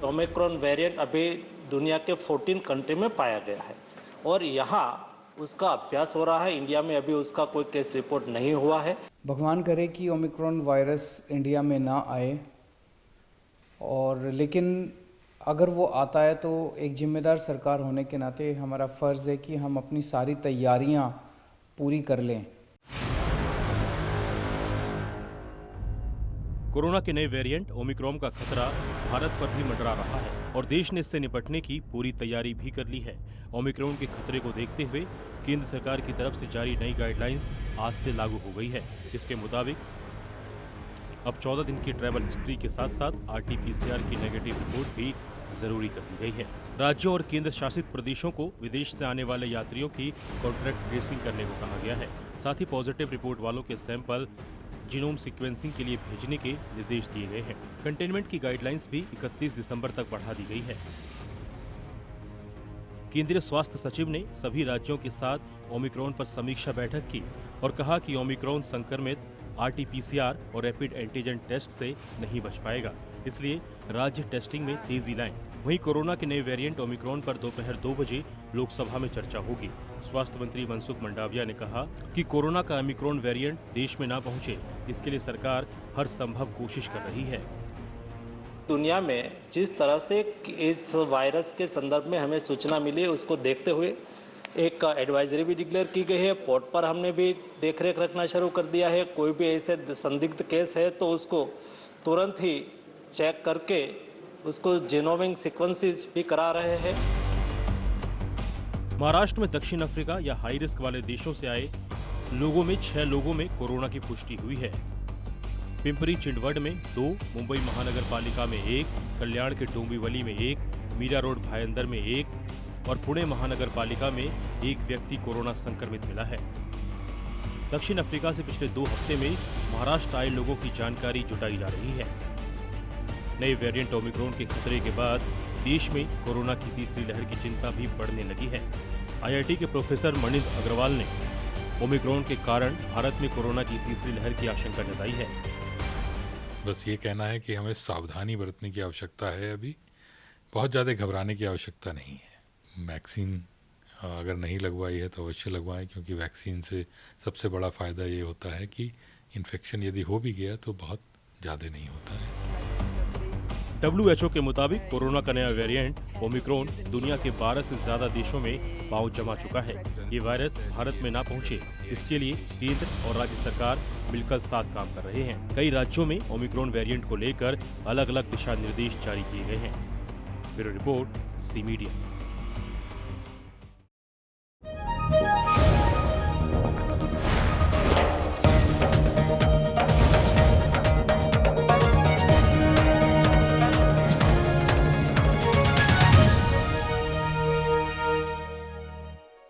Omicron variant अभी दुनिया के 14 कंट्री में पाया गया है और यहाँ उसका अभ्यास हो रहा है। इंडिया में अभी उसका कोई केस रिपोर्ट नहीं हुआ है। भगवान करे कि ओमिक्रॉन वायरस इंडिया में ना आए, और लेकिन अगर वो आता है तो एक जिम्मेदार सरकार होने के नाते हमारा फ़र्ज़ है कि हम अपनी सारी तैयारियां पूरी कर लें। कोरोना के नए वेरिएंट ओमिक्रॉन का खतरा भारत पर भी मंडरा रहा है और देश ने इससे निपटने की पूरी तैयारी भी कर ली है। ओमिक्रॉन के खतरे को देखते हुए केंद्र सरकार की तरफ से जारी नई गाइडलाइंस आज से लागू हो गई है। इसके मुताबिक अब 14 दिन की ट्रैवल हिस्ट्री के साथ साथ RT-PCR की नेगेटिव रिपोर्ट भी जरूरी कर दी गई है। राज्यों और केंद्र शासित प्रदेशों को विदेश से आने वाले यात्रियों की कॉन्ट्रैक्ट ट्रेसिंग करने को कहा गया है। साथ ही पॉजिटिव रिपोर्ट वालों के सैंपल जीनोम सीक्वेंसिंग के लिए भेजने के निर्देश दिए गए हैं। कंटेनमेंट की गाइडलाइंस भी 31 दिसंबर तक बढ़ा दी गई है। केंद्रीय स्वास्थ्य सचिव ने सभी राज्यों के साथ ओमिक्रॉन पर समीक्षा बैठक की और कहा कि ओमिक्रॉन संक्रमित RT-PCR और रैपिड एंटीजन टेस्ट से नहीं बच पाएगा, इसलिए राज्य टेस्टिंग में तेजी लाएं। वहीं कोरोना के नए वेरिएंट ओमिक्रॉन पर दोपहर 2 बजे लोकसभा में चर्चा होगी। स्वास्थ्य मंत्री मनसुख मंडाविया ने कहा कि कोरोना का ओमिक्रॉन वेरिएंट देश में ना पहुंचे, इसके लिए सरकार हर संभव कोशिश कर रही है। दुनिया में जिस तरह से इस वायरस के संदर्भ में हमें सूचना मिली है, उसको देखते हुए एक एडवाइजरी भी डिक्लेयर की गई है। पोर्ट पर हमने भी देखरेख रखना शुरू कर दिया है। कोई भी ऐसे संदिग्ध केस है तो उसको तुरंत ही चेक करके उसको जीनोमिक सीक्वेंसेस भी करा रहे हैं। महाराष्ट्र में दक्षिण अफ्रीका या हाई रिस्क वाले देशों से आए लोगों में 6 लोगों में कोरोना की पुष्टि हुई है। पिंपरी चिंदवड में 2, मुंबई महानगर पालिका में 1, कल्याण के डोंबिवली में 1, मीरा रोड भायंदर में 1 और पुणे महानगर पालिका में 1 व्यक्ति कोरोना संक्रमित मिला है। दक्षिण अफ्रीका से पिछले 2 हफ्ते में महाराष्ट्र आए लोगों की जानकारी जुटाई जा रही है। नए वेरिएंट ओमिक्रॉन के खतरे के बाद देश में कोरोना की तीसरी लहर की चिंता भी बढ़ने लगी है। IIT के प्रोफेसर मणिंद्र अग्रवाल ने ओमिक्रॉन के कारण भारत में कोरोना की तीसरी लहर की आशंका जताई है। बस ये कहना है कि हमें सावधानी बरतने की आवश्यकता है। अभी बहुत ज़्यादा घबराने की आवश्यकता नहीं है। वैक्सीन अगर नहीं लगवाई है तो अवश्य लगवाएं, क्योंकि वैक्सीन से सबसे बड़ा फ़ायदा ये होता है कि इन्फेक्शन यदि हो भी गया तो बहुत ज़्यादा नहीं होता है। WHO के मुताबिक कोरोना का नया वेरिएंट ओमिक्रॉन दुनिया के 12 से ज्यादा देशों में पांव जमा चुका है। ये वायरस भारत में ना पहुंचे, इसके लिए केंद्र और राज्य सरकार मिलकर साथ काम कर रहे हैं। कई राज्यों में ओमिक्रॉन वेरिएंट को लेकर अलग अलग दिशा निर्देश जारी किए गए हैं। Bureau report, C media.